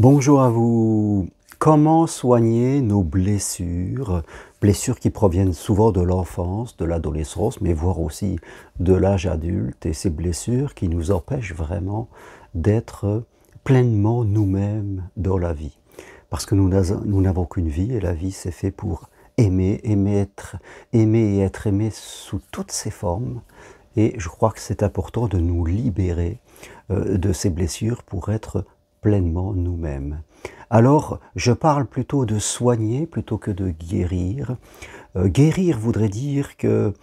Bonjour à vous. Comment soigner nos blessures? Blessures qui proviennent souvent de l'enfance, de l'adolescence, mais voire aussi de l'âge adulte, et ces blessures qui nous empêchent vraiment d'être pleinement nous-mêmes dans la vie. Parce que nous n'avons qu'une vie, et la vie c'est fait pour aimer et être aimé sous toutes ses formes. Et je crois que c'est important de nous libérer de ces blessures pour être pleinement nous-mêmes. Alors, je parle plutôt de soigner plutôt que de guérir. Guérir voudrait dire que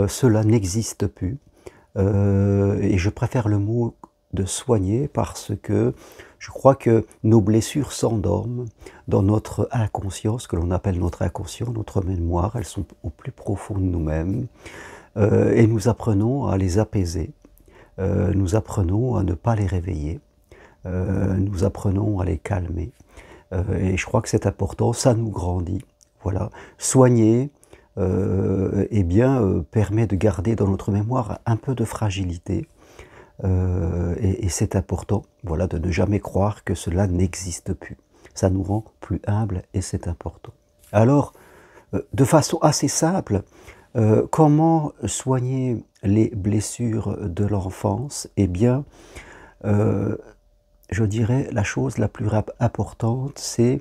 cela n'existe plus. Et je préfère le mot de soigner parce que je crois que nos blessures s'endorment dans notre inconscient, ce que l'on appelle notre inconscient, notre mémoire. Elles sont au plus profond de nous-mêmes. Et nous apprenons à les apaiser. Nous apprenons à ne pas les réveiller. Nous apprenons à les calmer. Et je crois que c'est important, ça nous grandit. Voilà. Soigner, eh bien, permet de garder dans notre mémoire un peu de fragilité. Et c'est important, voilà, de ne jamais croire que cela n'existe plus. Ça nous rend plus humbles et c'est important. Alors, de façon assez simple, comment soigner les blessures de l'enfance? Eh bien, je dirais la chose la plus importante, c'est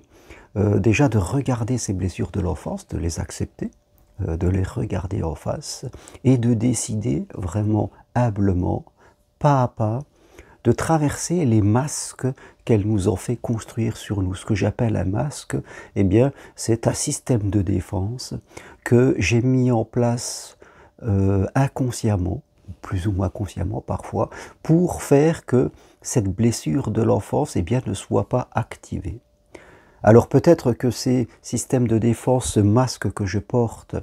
déjà de regarder ces blessures de l'enfance, de les accepter, de les regarder en face et de décider vraiment humblement, pas à pas, de traverser les masques qu'elle nous ont fait construire sur nous. Ce que j'appelle un masque, eh bien, c'est un système de défense que j'ai mis en place inconsciemment, plus ou moins consciemment parfois, pour faire que cette blessure de l'enfance, eh bien, ne soit pas activée. Alors peut-être que ces systèmes de défense, ce masque que je porte,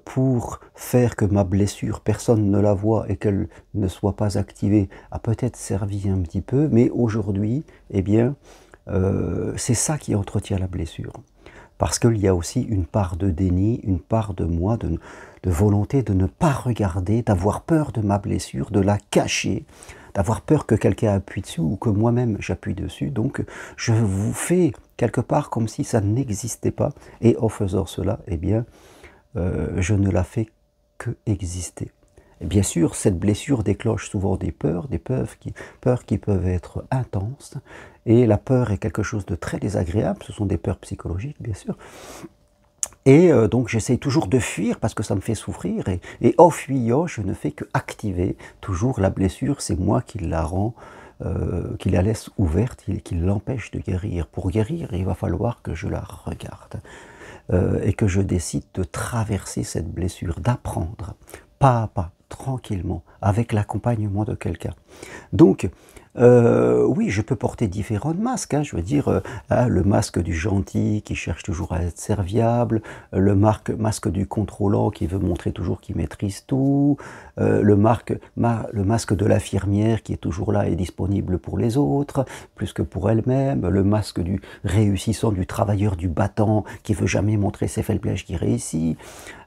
pour faire que ma blessure, personne ne la voit et qu'elle ne soit pas activée, a peut-être servi un petit peu, mais aujourd'hui, eh bien, c'est ça qui entretient la blessure. Parce qu'il y a aussi une part de déni, une part de moi, de volonté de ne pas regarder, d'avoir peur de ma blessure, de la cacher, d'avoir peur que quelqu'un appuie dessus ou que moi-même j'appuie dessus. Donc je vous fais quelque part comme si ça n'existait pas. Et en faisant cela, eh bien, je ne la fais que exister. Et bien sûr, cette blessure déclenche souvent des peurs qui peuvent être intenses. Et la peur est quelque chose de très désagréable, ce sont des peurs psychologiques, bien sûr. Et donc j'essaie toujours de fuir parce que ça me fait souffrir. Et en fuyant, je ne fais que activer toujours la blessure, c'est moi qui la rend, qui la laisse ouverte, qui l'empêche de guérir. Pour guérir, il va falloir que je la regarde. Et que je décide de traverser cette blessure, d'apprendre, pas à pas, tranquillement, avec l'accompagnement de quelqu'un. Donc, oui, je peux porter différents masques, hein, je veux dire, le masque du gentil qui cherche toujours à être serviable, le masque du contrôlant qui veut montrer toujours qu'il maîtrise tout, le masque de l'infirmière qui est toujours là et disponible pour les autres, plus que pour elle-même, le masque du réussissant, du travailleur, du battant qui veut jamais montrer ses faiblesses, qui réussit,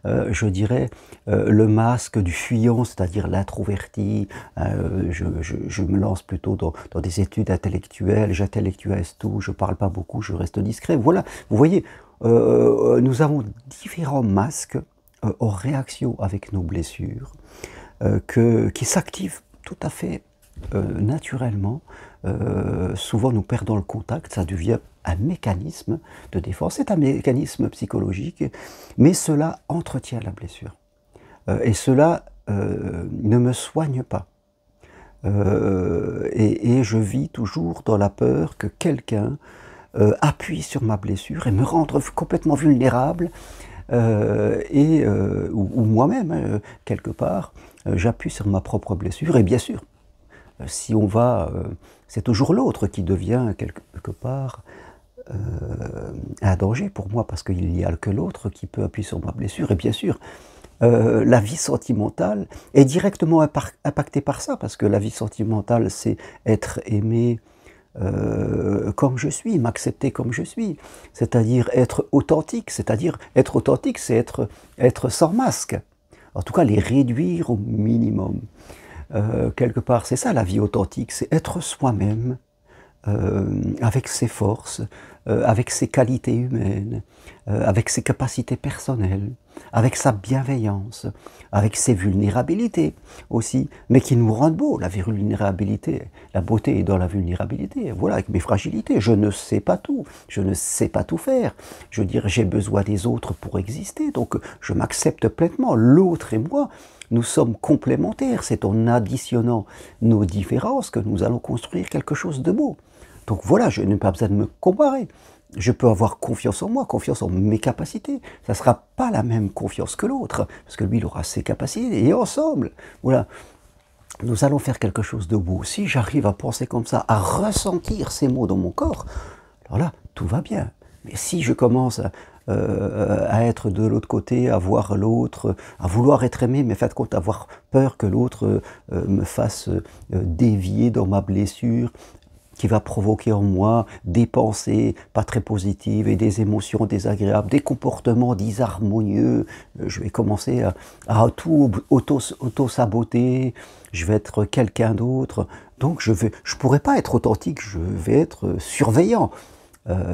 je dirais, le masque du fuyant, c'est-à-dire l'introverti, je me lance plutôt dans des études intellectuelles, j'intellectualise tout, je ne parle pas beaucoup, je reste discret. Voilà, vous voyez, nous avons différents masques en réaction avec nos blessures, qui s'activent tout à fait naturellement. Souvent nous perdons le contact, ça devient un mécanisme de défense, c'est un mécanisme psychologique, mais cela entretient la blessure. Et cela ne me soigne pas. Et je vis toujours dans la peur que quelqu'un appuie sur ma blessure et me rende complètement vulnérable, ou moi-même, quelque part, j'appuie sur ma propre blessure. Et bien sûr, si on va, c'est toujours l'autre qui devient quelque part un danger pour moi, parce qu'il n'y a que l'autre qui peut appuyer sur ma blessure. Et bien sûr, la vie sentimentale est directement impactée par ça, parce que la vie sentimentale, c'est être aimé comme je suis, m'accepter comme je suis, c'est-à-dire être authentique, c'est être sans masque, en tout cas les réduire au minimum. Quelque part, c'est ça la vie authentique, c'est être soi-même, avec ses forces, avec ses qualités humaines, avec ses capacités personnelles, avec sa bienveillance, avec ses vulnérabilités aussi, mais qui nous rendent beaux. La vulnérabilité, la beauté est dans la vulnérabilité. Voilà, avec mes fragilités, je ne sais pas tout, je ne sais pas tout faire. Je veux dire, j'ai besoin des autres pour exister, donc je m'accepte pleinement. L'autre et moi, nous sommes complémentaires. C'est en additionnant nos différences que nous allons construire quelque chose de beau. Donc voilà, je n'ai pas besoin de me comparer. Je peux avoir confiance en moi, confiance en mes capacités. Ça ne sera pas la même confiance que l'autre, parce que lui, il aura ses capacités, et ensemble, voilà, nous allons faire quelque chose de beau. Si j'arrive à penser comme ça, à ressentir ces mots dans mon corps, alors là, tout va bien. Mais si je commence à être de l'autre côté, à voir l'autre, à vouloir être aimé, mais fait compte, avoir peur que l'autre me fasse dévier dans ma blessure, qui va provoquer en moi des pensées pas très positives et des émotions désagréables, des comportements disharmonieux. Je vais commencer à tout auto-saboter, je vais être quelqu'un d'autre. Donc je ne pourrai pas être authentique, je vais être surveillant.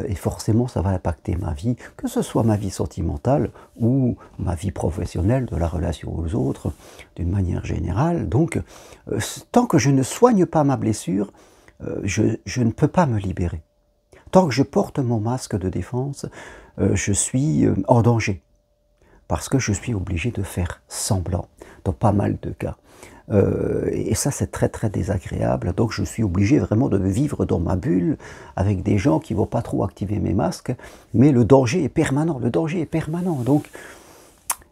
Et forcément, ça va impacter ma vie, que ce soit ma vie sentimentale ou ma vie professionnelle, de la relation aux autres, d'une manière générale. Donc, tant que je ne soigne pas ma blessure, je ne peux pas me libérer. Tant que je porte mon masque de défense, je suis en danger. Parce que je suis obligé de faire semblant, dans pas mal de cas. Et ça, c'est très très désagréable. Donc je suis obligé vraiment de vivre dans ma bulle, avec des gens qui ne vont pas trop activer mes masques, mais le danger est permanent, le danger est permanent. Donc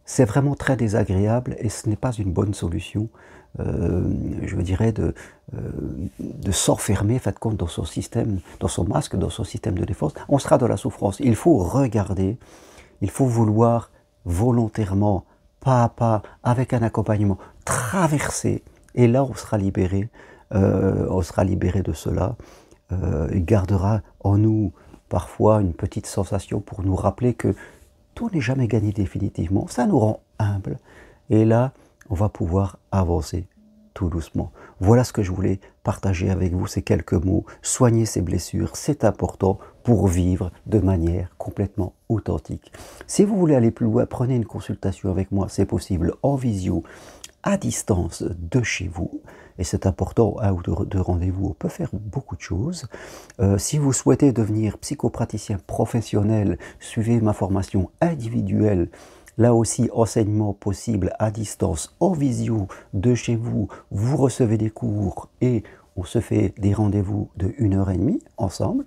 c'est vraiment très désagréable et ce n'est pas une bonne solution, je dirais, de s'enfermer, faites compte, dans son système, dans son masque, dans son système de défense. On sera dans la souffrance. Il faut regarder, il faut vouloir volontairement, pas à pas, avec un accompagnement, traverser. Et là, on sera libéré de cela. Il gardera en nous parfois une petite sensation pour nous rappeler que tout n'est jamais gagné définitivement. Ça nous rend humbles. Et là, on va pouvoir avancer tout doucement. Voilà ce que je voulais partager avec vous, ces quelques mots. Soigner ses blessures, c'est important pour vivre de manière complètement authentique. Si vous voulez aller plus loin, prenez une consultation avec moi, c'est possible en visio, à distance de chez vous. Et c'est important, un ou deux rendez-vous, on peut faire beaucoup de choses. Si vous souhaitez devenir psychopraticien professionnel, suivez ma formation individuelle. Là aussi, enseignement possible à distance, en visio, de chez vous. Vous recevez des cours et on se fait des rendez-vous de 1h30 ensemble.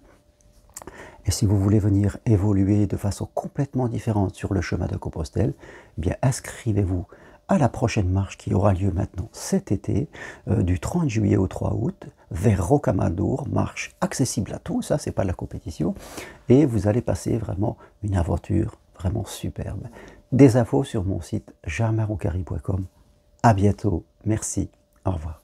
Et si vous voulez venir évoluer de façon complètement différente sur le chemin de Compostelle, eh bien inscrivez-vous à la prochaine marche qui aura lieu maintenant cet été, du 30 juillet au 3 août, vers Rocamadour, marche accessible à tous, ça c'est pas la compétition, et vous allez passer vraiment une aventure vraiment superbe. Des infos sur mon site germainroucari.com. À bientôt, merci, au revoir.